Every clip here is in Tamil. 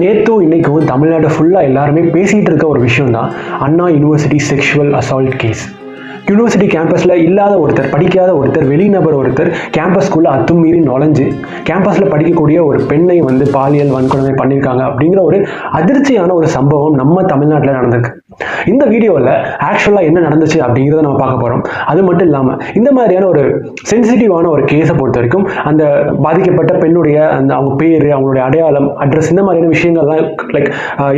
நேற்றும் இன்றைக்கும் தமிழ்நாடு ஃபுல்லாக எல்லாருமே பேசிகிட்டு இருக்க ஒரு விஷயம் தான் Anna university sexual assault case. University கேம்பஸில் இல்லாத ஒருத்தர், படிக்காத ஒருத்தர், வெளிநபர் ஒருத்தர் கேம்பஸ்குள்ளே அத்துமீறி நுழைஞ்சு கேம்பஸில் படிக்கக்கூடிய ஒரு பெண்ணை வந்து பாலியல் வன்கொடுமை பண்ணியிருக்காங்க அப்படிங்கிற ஒரு அதிர்ச்சியான ஒரு சம்பவம் நம்ம தமிழ்நாட்டில் நடந்திருக்கு. இந்த வீடியோவில் ஆக்சுவலாக என்ன நடந்துச்சு அப்படிங்கிறத நம்ம பார்க்க போகிறோம். அது மட்டும் இல்லாமல் இந்த மாதிரியான ஒரு சென்சிட்டிவான ஒரு கேஸை பொறுத்த வரைக்கும் அந்த பாதிக்கப்பட்ட பெண்ணுடைய அந்த அவங்க பேர், அவங்களுடைய அடையாளம், அட்ரஸ், இந்த மாதிரியான விஷயங்கள்லாம்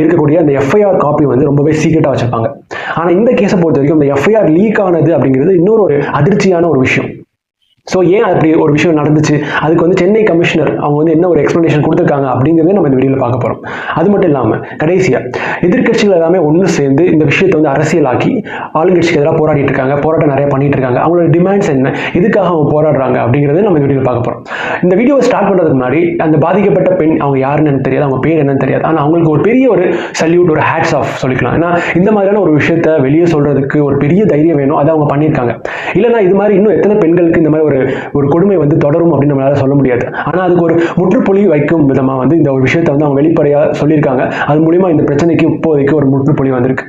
இருக்கக்கூடிய அந்த எஃப்ஐஆர் காப்பி வந்து ரொம்பவே சீக்கிரட்டாக வச்சுருப்பாங்க. ஆனால் இந்த கேஸை பொறுத்த வரைக்கும் இந்த எஃப்ஐஆர் லீக் ஆனது அப்படிங்கிறது இன்னொரு ஒரு அதிர்ச்சியான ஒரு விஷயம். ஸோ ஏன் அப்படி ஒரு விஷயம் நடந்துச்சு, அதுக்கு வந்து சென்னை கமிஷனர் அவங்க வந்து என்ன ஒரு எக்ஸ்ப்ளனேஷன் கொடுத்துருக்காங்க அப்படிங்கிறதே நம்ம இந்த வீடியோவில் பார்க்க போகிறோம். அது மட்டும் இல்லாமல் கடைசியாக எதிர்கட்சிகள் எல்லாமே ஒன்று சேர்ந்து இந்த விஷயத்தை வந்து அரசியலாக்கி ஆளுங்கட்சிக்கு எதிராக போராடிட்டு இருக்காங்க, போராட்டம் நிறைய பண்ணிட்டு இருக்காங்க. அவங்களோட டிமாண்ட்ஸ் என்ன, எதுக்காக அவங்க போராடுறாங்க அப்படிங்கிறத நம்ம இந்த வீடியோவில் பார்க்க போகிறோம். இந்த வீடியோவை ஸ்டார்ட் பண்ணுறதுக்கு முன்னாடி அந்த பாதிக்கப்பட்ட பெண் அவங்க யாருன்னு தெரியாது, அவங்க பேர் என்னன்னு தெரியாது. ஆனால் அவங்களுக்கு ஒரு பெரிய ஒரு சல்யூட், ஒரு ஹேட்ஸ் ஆஃப் சொல்லிக்கலாம். ஏன்னா இந்த மாதிரியான ஒரு விஷயத்தை வெளியே சொல்றதுக்கு ஒரு பெரிய தைரியம் வேணும், அதை அவங்க பண்ணியிருக்காங்க. இல்லைன்னா இது மாதிரி இன்னும் எத்தனை பெண்களுக்கு இந்த மாதிரி ஒரு கொடுமை வந்து தொடரும் அப்படின்னு நம்மளால சொல்ல முடியாது. ஆனால் அதுக்கு ஒரு முற்றுப்புள்ளி வைக்கும் விதமாக வந்து இந்த ஒரு விஷயத்தை வந்து அவங்க வெளிப்படையாக சொல்லியிருக்காங்க. அது மூலியமா இந்த பிரச்சனைக்கு இப்போதைக்கு ஒரு முற்றுப்புள்ளி வந்திருக்கு.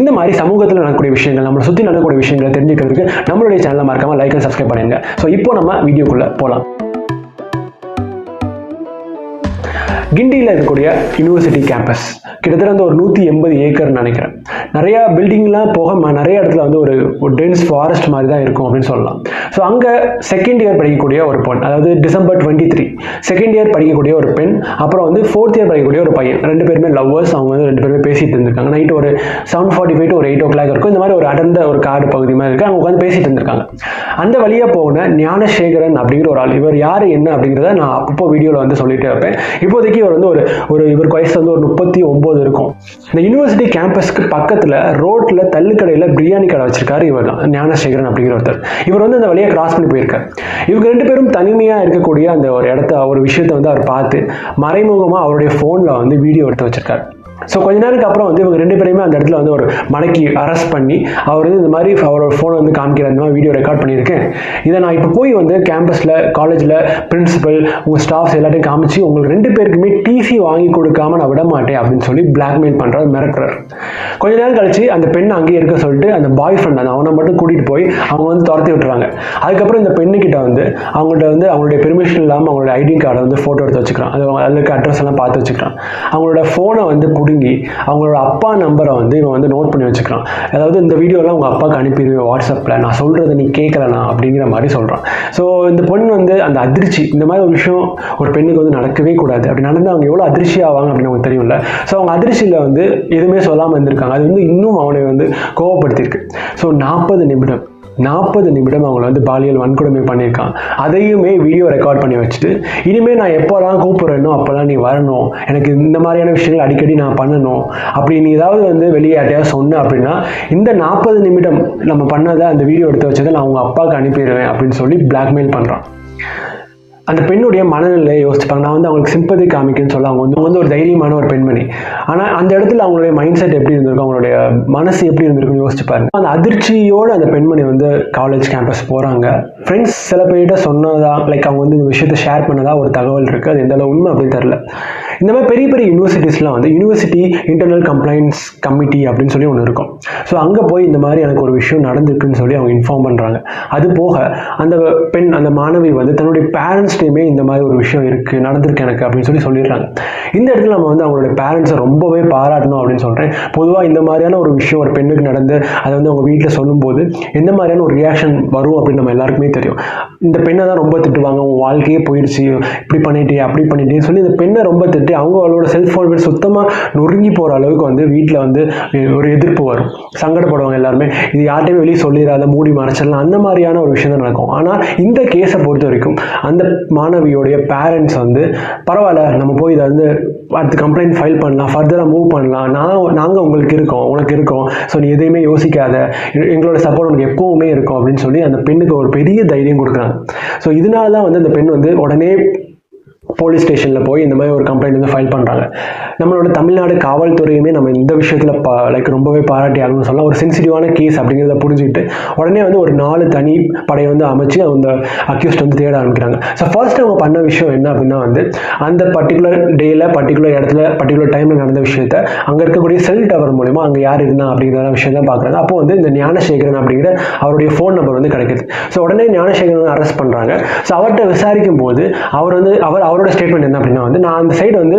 இந்த மாதிரி சமூகத்தில் நடக்கக்கூடிய விஷயங்கள், நம்மளை சுற்றி நடக்கக்கூடிய விஷயங்களை தெரிஞ்சுக்கிறதுக்கு நம்மளுடைய சேனலை மறக்காம லைக் அண்ட் சப்ஸ்கிரைப் பண்ணிடுங்க. ஸோ இப்போ நம்ம வீடியோக்குள்ள போகலாம். கிண்டியில் இருக்கக்கூடிய யூனிவர்சிட்டி கேம்பஸ் கிட்டத்தட்ட வந்து ஒரு 180 ஏக்கர் நினைக்கிறேன். நிறைய பில்டிங்லாம் போக நிறைய இடத்துல வந்து ஒரு டென்ஸ் ஃபாரஸ்ட் மாதிரி தான் இருக்கும் அப்படின்னு சொல்லலாம். ஸோ அங்கே செகண்ட் இயர் படிக்கக்கூடிய ஒரு பெண், அதாவது டிசம்பர் 23 செகண்ட் இயர் படிக்கக்கூடிய ஒரு பெண், அப்புறம் வந்து 4th இயர் படிக்கக்கூடிய ஒரு பையன், ரெண்டு பேருமே லவ்வர்ஸ். அவங்க வந்து ரெண்டு பேருமே பேசிட்டு இருந்திருக்காங்க. நைட்டு ஒரு 7:45 to ஒரு 8 o'clock இருக்கும். இந்த மாதிரி ஒரு அடர்ந்த ஒரு காடு பகுதி மாதிரி இருக்கு. அவங்க உட்காந்து பேசிட்டு இருந்திருக்காங்க. அந்த வழியாக போன ஞானசேகரன் அப்படிங்கிற ஒரு ஆள், இவர் யார் என்ன அப்படிங்கிறத நான் அப்போ வீடியோவில் வந்து சொல்லிட்டே இருப்பேன். இப்போதைக்கு இவர் வந்து இவருக்கு வயசு வந்து ஒரு 39 இருக்கும். இந்த யூனிவர்சிட்டி கேம்பஸ்க்கு பக்கத்துல ரோட்ல தள்ளுக்கடையில பிரியாணி கடை வச்சிருக்காரு. இவர் தான் ஞானசேகரன் அப்படிங்கிற ஒருத்தர். இவர் வந்து அந்த வழியை கிராஸ் பண்ணி போயிருக்காரு. இவங்க ரெண்டு பேரும் தனிமையா இருக்கக்கூடிய அந்த ஒரு இடத்த, ஒரு விஷயத்தை வந்து அவர் பார்த்து மறைமுகமா அவருடைய போன்ல வந்து வீடியோ எடுத்து வச்சிருக்காரு. ஸோ கொஞ்ச நேரத்துக்கு அப்புறம் வந்து இவங்க ரெண்டு பேருமே அந்த இடத்துல வந்து ஒரு மடக்கி அரெஸ்ட் பண்ணி அவர் வந்து இந்த மாதிரி அவரோட ஃபோனை வந்து காமிக்கிற இந்த மாதிரி வீடியோ ரெக்கார்ட் பண்ணியிருக்கேன், இதை நான் இப்போ போய் வந்து கேம்பஸில், காலேஜில் பிரின்சிபல், உங்கள் ஸ்டாஃப்ஸ் எல்லாத்தையும் காமிச்சு உங்களுக்கு ரெண்டு பேருக்குமே டிசி வாங்கி கொடுக்காம நான் விட மாட்டேன் அப்படின்னு சொல்லி பிளாக்மெயில் பண்ணுறாரு, மிரட்டுறாரு. கொஞ்ச நேரம் கழிச்சு அந்த பெண்ணை அங்கேயே இருக்க சொல்லிட்டு அந்த பாய் ஃப்ரெண்ட் அந்த அவனை மட்டும் கூட்டிகிட்டு போய் அவங்க வந்து துரத்தி விட்டுறாங்க. அதுக்கப்புறம் இந்த பெண்ணுக்கிட்ட வந்து அவங்களுடைய பெர்மிஷன் இல்லாமல் அவங்களோட ஐடி கார்டை வந்து ஃபோட்டோ எடுத்து வச்சுக்கிறான். அதுக்கு அட்ரஸ் எல்லாம் பார்த்து வச்சுக்கிறான். அவங்களோட ஃபோனை வந்து அவங்களோட அப்பா நம்பரை வந்து இவன் வந்து நோட் பண்ணி வச்சுக்கிறான். அதாவது இந்த வீடியோலாம் உங்க அப்பாவுக்கு அனுப்பிடுவேன் வாட்ஸ்அப்ல, நான் சொல்றதை நீ கேட்கலனா அப்படிங்கிற மாதிரி சொல்றான். ஸோ இந்த பொண்ணு வந்து அந்த அதிர்ச்சி, இந்த மாதிரி ஒரு விஷயம் ஒரு பெண்ணுக்கு வந்து நடக்கவே கூடாது, அப்படி நடந்து அவங்க எவ்வளவு அதிர்ச்சி ஆவாங்க அப்படின்னு அவங்க தெரியும்ல. ஸோ அவங்க அதிர்ச்சியில வந்து எதுவுமே சொல்லாமல் இருந்திருக்காங்க. அது வந்து இன்னும் அவனை வந்து கோவப்படுத்தியிருக்கு. ஸோ 40 நிமிடம் அவங்களை வந்து பாலியல் வன்கொடுமை பண்ணியிருக்கான். அதையுமே வீடியோ ரெக்கார்ட் பண்ணி வச்சுட்டு, இனிமேல் நான் எப்போலாம் கூப்பிட்றேனோ அப்போல்லாம் நீ வரணும், எனக்கு இந்த மாதிரியான விஷயங்கள் அடிக்கடி நான் பண்ணணும், அப்படி நீ ஏதாவது வந்து வெளியே யார்ட்டையாவது சொன்ன அப்படின்னா இந்த 40 நிமிடம் நம்ம பண்ணதை அந்த வீடியோ எடுத்து வச்சதை நான் உங்கள் அப்பாவுக்கு அனுப்பிடுவேன் அப்படின்னு சொல்லி பிளாக்மெயில் பண்ணுறான். அந்த பெண்ணுடைய மனநிலையை யோசிச்சுப்பாங்க. நான் வந்து அவங்களுக்கு சிம்பதி காமிக்கன்னு சொல்ல அவங்க வந்து ஒரு தைரியமான ஒரு பெண்மணி. ஆனால் அந்த இடத்துல அவங்களுடைய மைண்ட் செட் எப்படி இருந்திருக்கும், அவங்களுடைய மனசு எப்படி இருந்திருக்குன்னு யோசிச்சு பாருங்க. அந்த அதிர்ச்சியோடு அந்த பெண்மணி வந்து காலேஜ் கேம்பஸ் போகிறாங்க. ஃப்ரெண்ட்ஸ் சில பேர்கிட்ட சொன்னதா, அவங்க வந்து இந்த விஷயத்தை ஷேர் பண்ணதா ஒரு தகவல் இருக்குது. அது எந்த அளவு உண்மை அப்படின்னு தெரியல. இந்த மாதிரி பெரிய பெரிய யூனிவர்சிட்டிஸ்லாம் வந்து யூனிவர்சிட்டி இன்டர்னல் கம்ப்ளைண்ட்ஸ் கமிட்டி அப்படின்னு சொல்லி ஒன்று இருக்கும். ஸோ அங்கே போய் இந்த மாதிரி எனக்கு ஒரு விஷயம் நடந்திருக்குன்னு சொல்லி அவங்க இன்ஃபார்ம் பண்ணுறாங்க. அது போக அந்த பெண், அந்த மாணவி வந்து தன்னுடைய பேரண்ட்ஸ்டையுமே இந்த மாதிரி ஒரு விஷயம் இருக்குது, நடந்திருக்கு எனக்கு அப்படின்னு சொல்லிடுறாங்க. இந்த இடத்துல நம்ம வந்து அவங்களுடைய பேரண்ட்ஸை ரொம்பவே பாராட்டணும் அப்படின்னு சொல்கிறேன். பொதுவாக இந்த மாதிரியான ஒரு விஷயம் ஒரு பெண்ணுக்கு நடந்து அதை வந்து அவங்க வீட்டில் சொல்லும்போது எந்த மாதிரியான ஒரு ரியாக்ஷன் வரும் அப்படின்னு நம்ம எல்லாருக்குமே தெரியும். இந்த பெண்ணை தான் ரொம்ப திட்டுவாங்க, உன் வாழ்க்கையே போயிடுச்சு, இப்படி பண்ணிட்டே அப்படி பண்ணிட்டேன்னு சொல்லி இந்த பெண்ணை ரொம்ப திட்டு அவங்களோட செல்ஃப் சுத்தமாக நொறுங்கி போகிற அளவுக்கு வந்து வீட்டில் வந்து ஒரு எதிர்ப்பு வரும், சங்கடப்படுவாங்க எல்லாருமே. இது யார்ட்டையுமே வெளியே சொல்லிடாத, மூடி மறைச்சிடலாம், அந்த மாதிரியான ஒரு விஷயம் தான் நடக்கும். ஆனால் இந்த கேஸை பொறுத்த வரைக்கும் அந்த மாணவியோடைய பேரண்ட்ஸ் வந்து பரவாயில்ல, நம்ம போய் இதை வந்து அடுத்து கம்ப்ளைண்ட் ஃபைல் பண்ணலாம், ஃபர்தராக மூவ் பண்ணலாம், நாங்கள் உங்களுக்கு இருக்கோம், உனக்கு இருக்கோம், ஸோ நீ எதையுமே யோசிக்காத, எங்களோட சப்போர்ட் உனக்கு எப்பவுமே இருக்கும் அப்படின்னு சொல்லி அந்த பெண்ணுக்கு ஒரு பெரிய தைரியம் கொடுக்குறாங்க. ஸோ இதனால தான் வந்து அந்த பெண் வந்து உடனே போலீஸ் ஸ்டேஷனில் போய் இந்த மாதிரி ஒரு கம்ப்ளைண்ட் வந்து ஃபைல் பண்ணுறாங்க. நம்மளோட தமிழ்நாடு காவல்துறையுமே நம்ம இந்த விஷயத்தில் லைக் ரொம்பவே பாராட்டி ஆகணும்னு சொல்லலாம். ஒரு சென்சிட்டிவான கேஸ் அப்படிங்கிறத புரிஞ்சுக்கிட்டு உடனே வந்து ஒரு 4 தனி படையை வந்து அமைச்சு அந்த அக்யூஸ்ட் வந்து தேட ஆரம்பிக்கிறாங்க. ஸோ ஃபர்ஸ்ட் அவங்க பண்ண விஷயம் என்ன அப்படின்னா வந்து அந்த பர்டிகுலர் டேயில் பர்டிகுலர் இடத்துல பர்டிகுலர் டைமில் நடந்த விஷயத்த அங்கே இருக்கக்கூடிய செல் டவர் மூலமா அங்கே யார் இருந்தா அப்படிங்கிற விஷயம் தான் பார்க்குறாங்க. அப்போ வந்து இந்த ஞானசேகரன் அப்படிங்கிற அவருடைய ஃபோன் நம்பர் வந்து கிடைக்குது. ஸோ உடனே ஞானசேகரன் அரெஸ்ட் பண்ணுறாங்க. ஸோ அவர்கிட்ட விசாரிக்கும் போது அவரோட ஸ்டேட்மெண்ட் என்ன அப்படின்னா வந்து நான் அந்த சைடு வந்து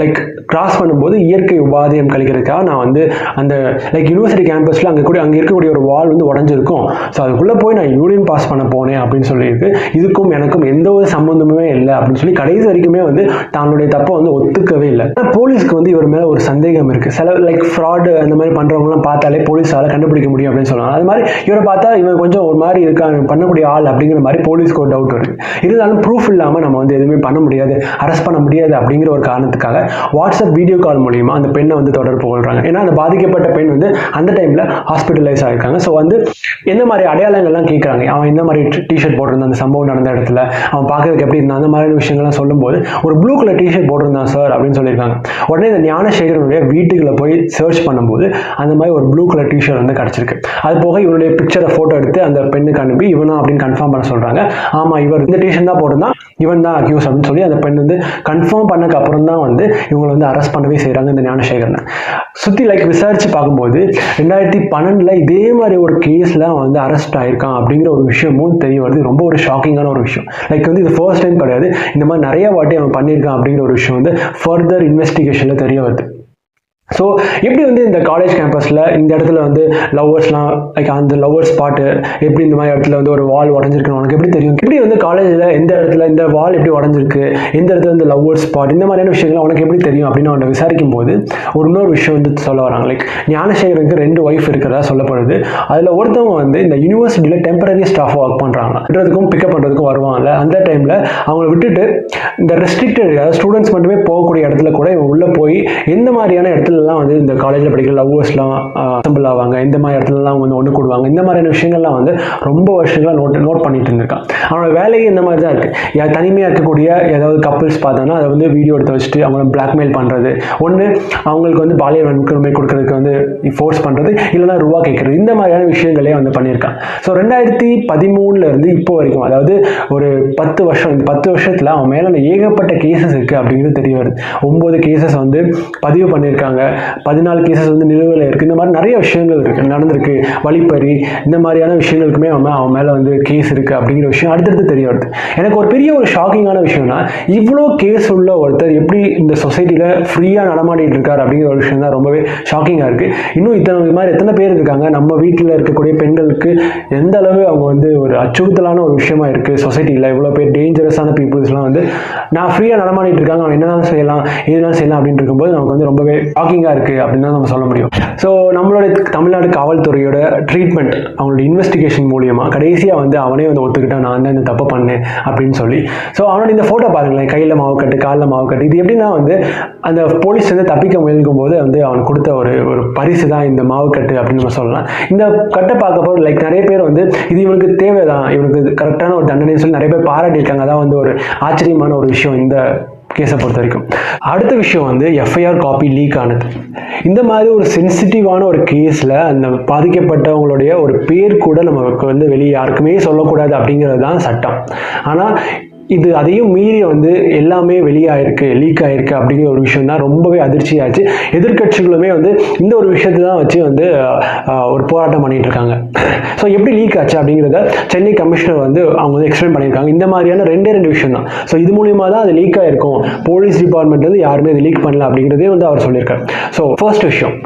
லைக் கிராஸ் பண்ணும்போது இயற்கை உபாதையம் கழிக்கிறதுக்காக நான் வந்து அந்த லைக் யூனிவர்சிட்டி கேம்பஸில் அங்கே இருக்கக்கூடிய ஒரு வால் வந்து உடஞ்சிருக்கும். ஸோ அதுக்குள்ளே போய் நான் யூரின் பாஸ் பண்ண போனேன் அப்படின்னு சொல்லியிருக்கு. இதுக்கும் எனக்கும் எந்த ஒரு சம்மந்தமுமே இல்லை அப்படின்னு சொல்லி கடைசி வரைக்குமே வந்து தன்னுடைய தப்பை வந்து ஒத்துக்கவே இல்லை. ஆனால் போலீஸ்க்கு வந்து இவர் மேலே ஒரு சந்தேகம் இருக்குது. சில லைக் ஃப்ராடு அந்த மாதிரி பண்ணுறவங்களாம் பார்த்தாலே போலீஸால் கண்டுபிடிக்க முடியும் அப்படின்னு சொல்லுவாங்க. அது மாதிரி இவரை பார்த்தா இவன் கொஞ்சம் ஒரு மாதிரி இருக்காங்க பண்ணக்கூடிய ஆள் அப்படிங்கிற மாதிரி போலீஸ்க்கு ஒரு டவுட் இருக்குது. இருந்தாலும் ப்ரூஃப் இல்லாமல் நம்ம வந்து எதுவுமே பண்ண முடியாது, அரெஸ்ட் பண்ண முடியாது அப்படிங்கிற ஒரு காரணத்துக்காக வாட்ஸ்அப் வீடியோ கால் மூலியமாக அந்த பெண்ணை வந்து தொடர்பு கொள்கிறாங்க. ஏன்னா அந்த பாதிக்கப்பட்ட பெண் வந்து அந்த டைமில் ஹாஸ்பிட்டலைஸ் ஆகிருக்காங்க. ஸோ வந்து எந்த மாதிரி அடையாளங்கள்லாம் கேட்குறாங்க, அவன் இந்த மாதிரி டிஷர்ட் போட்டிருந்தான் அந்த சம்பவம் நடந்த இடத்துல, அவன் பார்க்கறதுக்கு எப்படி இருந்தான், அந்த மாதிரி விஷயங்கள்லாம் சொல்லும்போது ஒரு ப்ளூ கலர் டிஷர்ட் போட்டிருந்தான் சார் அப்படின்னு சொல்லியிருக்காங்க. உடனே இந்த ஞானசேகரனுடைய வீட்டுக்குள்ள போய் சர்ச் பண்ணும்போது அந்த மாதிரி ஒரு ப்ளூ கலர் டிஷர்ட் வந்து கிடச்சிருக்கு. அது போக இவனுடைய பிக்சரை ஃபோட்டோ எடுத்து அந்த பெண்ணுக்கு அனுப்பி இவனா அப்படின்னு கன்ஃபார்ம் பண்ண சொல்கிறாங்க. ஆமாம் இவர் இந்த டிஷர்ட் தான் போட்டிருந்தான், இவன் தான் அக்யூஸ் அப்படின்னு சொல்லி அந்த பெண் வந்து கன்ஃபார்ம் பண்ணக்கு அப்புறம் தான் வந்து இவங்களை வந்து அரெஸ்ட் பண்ணவே செய்கிறாங்க இந்த ஞானசேகரனை. சுற்றி லைக் விசாரிச்சு பார்க்கும்போது 2012 இதே மாதிரி ஒரு கேஸில் வந்து அரெஸ்ட் ஆயிருக்கான் அப்படிங்கிற ஒரு விஷயமும் தெரிய வருது. ரொம்ப ஒரு ஷாக்கிங்கான ஒரு விஷயம். லைக் வந்து இது ஃபர்ஸ்ட் டைம் கிடையாது, இந்த மாதிரி நிறைய வாட்டி அவன் பண்ணியிருக்கான் அப்படிங்கிற ஒரு விஷயம் வந்து ஃபர்தர் இன்வெஸ்டிகேஷனில் தெரிய வருது. ஸோ எப்படி வந்து இந்த காலேஜ் கேம்பஸில் இந்த இடத்துல வந்து லவ்வர்ஸ்லாம் லைக் அந்த லவ்வர் ஸ்பாட்டு எப்படி இந்த மாதிரி இடத்துல வந்து ஒரு வால் உடஞ்சிருக்குன்னு உனக்கு எப்படி தெரியும்? எப்படி வந்து காலேஜில் எந்த இடத்துல இந்த வால் எப்படி உடஞ்சிருக்கு, எந்த இடத்துல இந்த லவ்வர் ஸ்பாட், இந்த மாதிரியான விஷயங்கள் உனக்கு எப்படி தெரியும் அப்படின்னு அவனை விசாரிக்கும் போது இன்னொரு விஷயம் வந்து சொல்ல வராங்க. லைக் ஞானசேகரனுக்கு 2 ஒய்ஃப் இருக்கிறதா சொல்லப்படுது. அதில் ஒருத்தவங்க வந்து இந்த யூனிவர்சிட்டியில் டெம்பரரி ஸ்டாஃப் ஒர்க் பண்ணுறாங்க, விடுறதுக்கும் பிக்கப் பண்ணுறதுக்கும் வருவாங்கல்ல. அந்த டைமில் அவங்கள விட்டுட்டு இந்த ரெஸ்ட்ரிக்டட் அதாவது ஸ்டூடெண்ட்ஸ் மட்டுமே போகக்கூடிய இடத்துல கூட இவங்க உள்ளே போய் எந்த மாதிரியான இடத்துல வந்து இந்த காலேஜில் படிக்கிற லவ்வர்ஸ்லாம் அசம்பிள் ஆவாங்க, இந்த மாதிரி இடத்துலலாம் அவங்க வந்து ஒன்று கூடுவாங்க, இந்த மாதிரியான விஷயங்கள்லாம் வந்து ரொம்ப வருஷங்களாக நோட் பண்ணிட்டு இருந்திருக்கான். அவனோட வேலையே இந்த மாதிரி தான் இருக்குது. தனிமையாக இருக்கக்கூடிய ஏதாவது கப்பிள்ஸ் பார்த்தோன்னா அதை வந்து வீடியோ எடுத்து வச்சுட்டு அவங்கள பிளாக்மெயில் பண்ணுறது, ஒன்று அவங்களுக்கு வந்து பாலியல் வன்கொடுமை கொடுக்கறதுக்கு வந்து ஃபோர்ஸ் பண்ணுறது, இல்லைனா ரூபா கேட்குறது, இந்த மாதிரியான விஷயங்களே வந்து பண்ணியிருக்கான். ஸோ 2013 இப்போ வரைக்கும் அதாவது ஒரு 10 வருஷம், இந்த 10 வருஷத்தில் அவன் மேலே ஏகப்பட்ட கேசஸ் இருக்குது அப்படிங்கிறது தெரிய வருது. 9 கேசஸ் வந்து பதிவு பண்ணியிருக்காங்க, 14 கேசஸ் வந்து நிலுவையில் இருக்குது. இந்த மாதிரி நிறைய விஷயங்கள் நடந்திருக்கு. வழிப்பறி இந்த மாதிரியான விஷயங்களுக்குமே அவன் மேலே வந்து கேஸ் இருக்குது அப்படிங்கிற விஷயம் அடுத்தடுத்து தெரிய வருது. எனக்கு ஒரு பெரிய ஒரு ஷாக்கிங்கான விஷயம்னா இவ்வளோ கேஸ் உள்ள ஒருத்தர் எப்படி இந்த சொசைட்டியில் ஃப்ரீயாக நடமாடிட்டு இருக்கார் அப்படிங்கிற ஒரு விஷயம் தான் ரொம்பவே ஷாக்கிங்காக இருக்குது. இன்னும் இது மாதிரி எத்தனை பேர் இருக்காங்க நம்ம வீட்டில் இருக்கக்கூடிய பெண்களுக்கு எந்த அளவு அவங்க வந்து ஒரு அச்சுறுத்தலான ஒரு விஷயமா இருக்குது சொசைட்டியில். இவ்வளோ பேர் டேஞ்சரஸான பீப்புள்ஸ்லாம் வந்து நான் ஃப்ரீயாக நடமாடிட்டு இருக்காங்க, அவன் என்னென்ன செய்யலாம் எதுனாலும் செய்யலாம் அப்படின்னு இருக்கும்போது நமக்கு வந்து ரொம்பவே ஷாக்கிங்காக இருக்குது அப்படின்னு தான் நம்ம சொல்ல முடியும். ஸோ நம்மளோட தமிழ்நாடு காவல்துறையோட ட்ரீட்மெண்ட் அவங்களோட இன்வெஸ்டிகேஷன் மூலியமாக கடைசியாக வந்து அவனே வந்து ஒத்துக்கிட்டான், நான் தான் இந்த தப்பு பண்ணேன் அப்படின்னு சொல்லி. ஸோ அவனோட இந்த ஃபோட்டோ பாருங்களேன், கையில் மாவுக்கட்டு காலில் மாவுக்கட்டு. இது எப்படின்னா வந்து அந்த போலீஸ் வந்து தப்பிக்க முயல்கும் போது வந்து அவனுக்கு கொடுத்த ஒரு பரிசு தான் இந்த மாவுக்கட்டு அப்படின்னு நம்ம சொல்லலாம். இந்த கட்டை பார்க்கப்போ லைக் நிறைய பேர் வந்து இது இவனுக்கு தேவைதான், இவனுக்கு கரெக்டான ஒரு தண்டனைன்னு சொல்லி நிறைய பேர் பாராட்டியிருக்காங்க. அதான் வந்து ஒரு ஆச்சரியமான ஒரு விஷயம் இந்த கேஸை பொறுத்த வரைக்கும். அடுத்த விஷயம் வந்து எஃப்ஐஆர் காப்பி லீக் ஆனது. இந்த மாதிரி ஒரு சென்சிட்டிவான ஒரு கேஸில் அந்த பாதிக்கப்பட்டவங்களுடைய ஒரு பேர் கூட நமக்கு வந்து வெளியே யாருக்குமே சொல்லக்கூடாது அப்படிங்கிறது தான் சட்டம். ஆனால் இது அதையும் மீறி வந்து எல்லாமே வெளியாயிருக்கு, லீக் ஆயிருக்கு அப்படிங்கிற ஒரு விஷயம் தான் ரொம்பவே அதிர்ச்சியாச்சு. எதிர்கட்சிகளுமே வந்து இந்த ஒரு விஷயத்தை தான் வச்சு வந்து ஒரு போராட்டம் பண்ணிட்டு இருக்காங்க. ஸோ எப்படி லீக் ஆச்சு அப்படிங்கிறத சென்னை கமிஷனர் வந்து அவங்க வந்து எக்ஸ்பிளைன் பண்ணியிருக்காங்க. இந்த மாதிரியான ரெண்டே விஷயம் தான். ஸோ இது மூலியமாக தான் அது லீக் ஆயிருக்கும், போலீஸ் டிபார்ட்மெண்ட்லேருந்து யாருமே அது லீக் பண்ணல அப்படிங்கிறதே வந்து அவர் சொல்லியிருக்காரு. ஸோ ஃபர்ஸ்ட் விஷயம்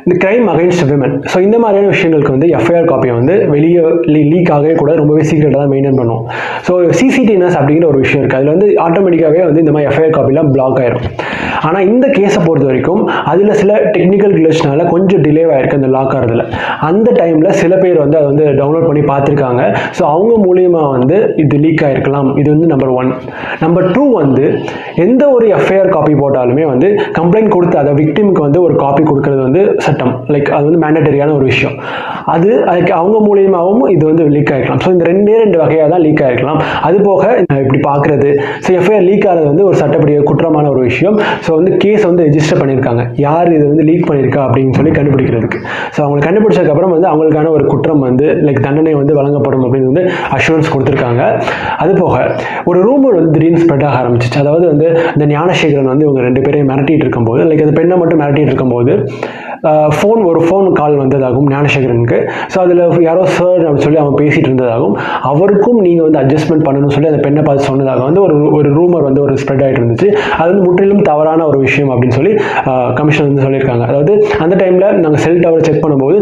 இந்த கிரைம் அகைன்ஸ்ட் விமன். ஸோ இந்த மாதிரியான விஷயங்களுக்கு வந்து எஃப்ஐஆர் காப்பியை வந்து வெளியே லீக் ஆகவே கூட ரொம்பவே சீக்கிரட்டாக தான் மெயின்டைன் பண்ணுவோம். ஸோ சிசிடிஎன்எஸ் அப்படிங்கிற ஒரு விஷயம் இருக்குது, அதில் வந்து ஆட்டோமேட்டிக்காகவே வந்து இந்த மாதிரி எஃப்ஐஆர் காப்பிலாம் பிளாக் ஆயிரும். ஆனால் இந்த கேஸை பொறுத்த வரைக்கும் அதில் சில டெக்னிக்கல் கிளச்னால கொஞ்சம் டிலே ஆயிருக்கு அந்த லாக் ஆகிறதுல. அந்த டைமில் சில பேர் வந்து அதை வந்து டவுன்லோட் பண்ணி பார்த்துருக்காங்க. ஸோ அவங்க மூலியமாக வந்து இது லீக் ஆகிருக்கலாம். இது வந்து நம்பர் 1. நம்பர் 2 வந்து எந்த ஒரு எஃப்ஐஆர் காப்பி போட்டாலுமே வந்து கம்ப்ளைண்ட் கொடுத்து அதை விக்டிமுக்கு வந்து ஒரு காப்பி கொடுக்கறது வந்து சட்டம், லைக் அது வந்து மேண்டட்டரியான ஒரு விஷயம். அதுக்கு அவங்க மூலியமாகவும் இது வந்து லீக் ஆகிருக்கலாம். ஸோ இந்த ரெண்டு வகையாக தான் லீக் ஆகிருக்கலாம். அது போக இப்படி பார்க்குறது. ஸோ எஃப்ஐஆர் லீக் ஆகிறது வந்து ஒரு சட்டப்படி குற்றமான ஒரு விஷயம். ஸோ வந்து கேஸ் வந்து ரெஜிஸ்டர் பண்ணியிருக்காங்க, யார் இது வந்து லீக் பண்ணியிருக்கா அப்படின்னு சொல்லி கண்டுபிடிக்கிறதுக்கு. ஸோ அவங்க கண்டுபிடிச்சதுக்கப்புறம் வந்து அவங்களுக்கான ஒரு குற்றம் வந்து தண்டனை வந்து வழங்கப்படும் அப்படின்னு வந்து அஷூரன்ஸ் கொடுத்துருக்காங்க. அது போக ஒரு ரூமர் வந்து திடீர்னு ஸ்ப்ரெட் ஆக ஆரம்பிச்சிச்சு. அதாவது வந்து இந்த ஞானசேகரன் வந்து இவங்க 2 பேரையும் மிரட்டிட்டு இருக்கும்போது, அந்த பெண்ணை மட்டும் மிரட்டிட்டு இருக்கும்போது ஒரு ஃபோன் கால் வந்ததாகவும் ஞானசேகரனுக்கு. ஸோ அதில் யாரோ சார் அப்படின்னு சொல்லி அவன் பேசிகிட்டு இருந்ததாகவும், அவருக்கும் நீங்கள் வந்து அட்ஜஸ்ட்மெண்ட் பண்ணணும்னு சொல்லி அந்த பெண்ணை பார்த்து சொன்னதாக வந்து ஒரு ரூமர் வந்து ஒரு ஸ்ப்ரெட் ஆகிட்டு இருந்துச்சு. அது வந்து முற்றிலும் தவறான ஒரு விஷயம் அப்படின்னு சொல்லி கமிஷன் வந்து சொல்லியிருக்காங்க. அதாவது அந்த டைமில் நாங்கள் செல் டவர் செக் பண்ணும்போது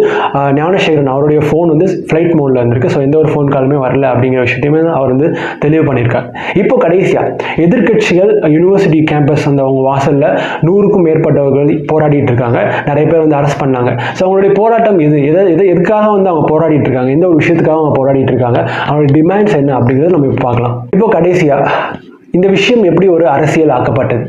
ஞானசேகரன் அவருடைய ஃபோன் வந்து ஃப்ளைட் மோடில் இருந்திருக்கு. ஸோ எந்த ஒரு ஃபோன் காலுமே வரல அப்படிங்கிற விஷயத்தையுமே அவர் வந்து தெளிவு பண்ணியிருக்காங்க. இப்போ கடைசியாக எதிர்கட்சிகள் யூனிவர்சிட்டி கேம்பஸ் அந்த அவங்க வாசலில் 100க்கும் மேற்பட்டவர்கள் போராடிட்டு இருக்காங்க. நிறைய பேர் வந்து அரெஸ்ட் பண்ணாங்க. ஸோ அவங்களுடைய போராட்டம் எதுக்காக வந்து அவங்க போராடிட்டு இருக்காங்க, எந்த ஒரு விஷயத்துக்காக அவங்க போராடிட்டு இருக்காங்க, அவங்களுடைய டிமாண்ட்ஸ் என்ன அப்படிங்கிறத நம்ம இப்போ பார்க்கலாம். இப்போ கடைசியாக இந்த விஷயம் எப்படி ஒரு அரசியல் ஆக்கப்பட்டது.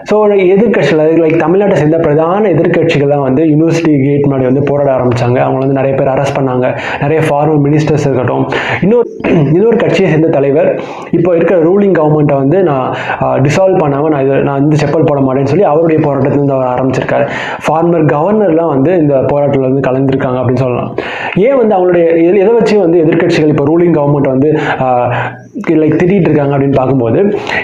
ஸோ எதிர்கட்சிகள் தமிழ்நாட்டை சேர்ந்த பிரதான எதிர்கட்சிகள்லாம் வந்து யூனிவர்சிட்டி கேட் முன்னாடி வந்து போராட ஆரம்பித்தாங்க. அவங்க வந்து நிறைய பேர் அரெஸ்ட் பண்ணாங்க. நிறைய ஃபார்மர் மினிஸ்டர்ஸ் இருக்கட்டும், இன்னொரு கட்சியை சேர்ந்த தலைவர் இப்போ இருக்கிற ரூலிங் கவர்மெண்ட்டை வந்து நான் டிசால்வ் பண்ணாமல் நான் வந்து செப்பல் போட மாட்டேன்னு சொல்லி அவருடைய போராட்டத்தில் வந்து அவர் ஆரம்பிச்சிருக்காரு. ஃபார்மர் கவர்னர்லாம் வந்து இந்த போராட்டத்தில் வந்து கலந்துருக்காங்க அப்படின்னு சொல்லலாம். ஏன் வந்து அவங்களுடைய எதை வச்சு வந்து எதிர்கட்சிகள் இப்போ ரூலிங் கவர்மெண்ட்டை வந்து திட்டிகிட்டு இருக்காங்க அப்படின்னு பார்க்கும்போது,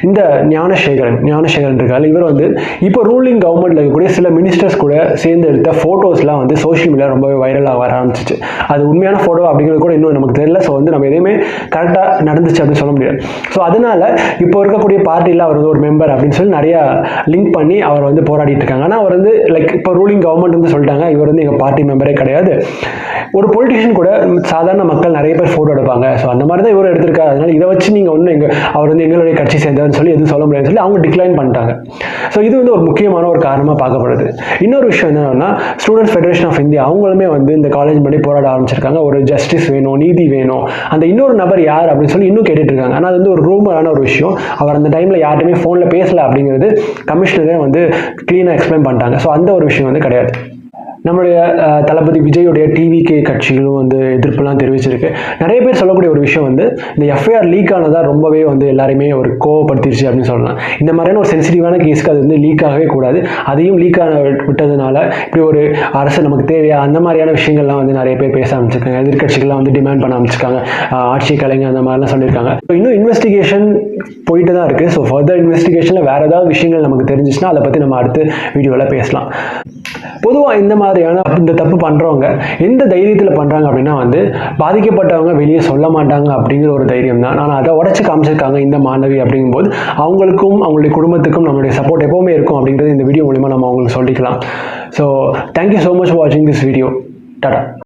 இந்த ஞானசேகரன் இருக்காரு, இவர் வந்து இப்போ ரூலிங் கவர்மெண்ட்டில் இருக்கக்கூடிய சில மினிஸ்டர்ஸ் கூட சேர்ந்து எடுத்த ஃபோட்டோஸ்லாம் வந்து சோஷியல் மீடியா ரொம்பவே வைரலாக வர ஆரம்பிச்சிச்சு. அது உண்மையான ஃபோட்டோ அப்படிங்கிறது கூட இன்னும் நமக்கு தெரியல. ஸோ வந்து நம்ம எதையுமே கரெக்டாக நடந்துச்சு அப்படின்னு சொல்ல முடியாது. ஸோ அதனால இப்போ இருக்கக்கூடிய பார்ட்டியில் அவர் வந்து ஒரு மெம்பர் அப்படின்னு சொல்லி நிறைய லிங்க் பண்ணி அவர் வந்து போராடிட்டு இருக்காங்க. ஆனால் அவர் வந்து இப்போ ரூலிங் கவர்மெண்ட் வந்து சொல்லிட்டாங்க, இவர் வந்து எங்கள் பார்ட்டி மெம்பரே கிடையாது. ஒரு பொலிட்டிஷியன் கூட சாதாரண மக்கள் நிறைய பேர் ஃபோட்டோ எடுப்பாங்க. ஸோ அந்த மாதிரி தான் இவர் எடுத்திருக்காரு. அதனால இதை வச்சு நீங்கள் ஒன்று அவர் வந்து எங்களுடைய கட்சி சேர்ந்தவர்னு சொல்லி எதுவும் சொல்ல முடியாதுன்னு சொல்லி அவங்க டிக்ளைன் பண்ணிட்டாங்க. ஸோ இது வந்து ஒரு முக்கியமான ஒரு காரணமாக பார்க்கப்படுது. இன்னொரு விஷயம் என்னன்னா, ஸ்டூடெண்ட்ஸ் ஃபெடரேஷன் ஆஃப் இந்தியா அவங்களுமே வந்து இந்த காலேஜ் படி போராட ஆரம்பிச்சிருக்காங்க. ஒரு ஜஸ்டிஸ் வேணும், நீதி வேணும். அந்த இன்னொரு நபர் யார் அப்படின்னு சொல்லி இன்னும் கேட்டுட்டு இருக்காங்க. ஆனால் அது வந்து ஒரு ரூமரான ஒரு விஷயம். அவர் அந்த டைமில் யார்ட்டுமே ஃபோனில் பேசலை அப்படிங்கிறது கமிஷனரே வந்து க்ளீனாக எக்ஸ்பிளைன் பண்ணிட்டாங்க. ஸோ அந்த ஒரு விஷயம் வந்து கிடையாது. நம்மளுடைய தளபதி விஜயோடைய டிவிகே கட்சிகளும் வந்து எதிர்ப்புலாம் தெரிவிச்சிருக்கு. நிறைய பேர் சொல்லக்கூடிய ஒரு விஷயம் வந்து இந்த எஃப்ஐஆர் லீக் ஆனதாக ரொம்பவே வந்து எல்லாருமே ஒரு கோவப்படுத்திருச்சு அப்படின்னு சொல்லலாம். இந்த மாதிரியான ஒரு சென்சிட்டிவான கேஸ்க்கு அது வந்து லீக் ஆகவே கூடாது. அதையும் லீக் ஆன விட்டதுனால இப்படி ஒரு அரசு நமக்கு தேவையா, அந்த மாதிரியான விஷயங்கள்லாம் வந்து நிறைய பேர் பேச ஆரம்பிச்சிருக்காங்க. எதிர்கட்சிகள்லாம் வந்து டிமாண்ட் பண்ண ஆரம்பிச்சிருக்காங்க, ஆட்சி கலைஞர் அந்த மாதிரிலாம் சொல்லியிருக்காங்க. இன்னும் இன்வெஸ்டிகேஷன் போயிட்டு தான் இருக்குது. ஸோ ஃபர்தர் இன்வெஸ்டிகேஷனில் வேறு ஏதாவது விஷயங்கள் நமக்கு தெரிஞ்சிச்சுன்னா அதை பற்றி நம்ம அடுத்த வீடியோவில் பேசலாம். பொதுவாக இந்த மாதிரியான இந்த தப்பு பண்ணுறவங்க எந்த தைரியத்தில் பண்ணுறாங்க அப்படின்னா வந்து பாதிக்கப்பட்டவங்க வெளியே சொல்ல மாட்டாங்க அப்படிங்கிற ஒரு தைரியம் தான். ஆனால் அதை உடச்சி காமிச்சிருக்காங்க இந்த மாணவி அப்படிங்கும்போது அவங்களுக்கும் அவங்களுடைய குடும்பத்துக்கும் நம்மளுடைய சப்போர்ட் எப்போவுமே இருக்கும் அப்படிங்கிறது இந்த வீடியோ மூலிமா நம்ம அவங்களுக்கு சொல்லிக்கலாம். So thank you so much for வாட்சிங் திஸ் வீடியோ. டாடா.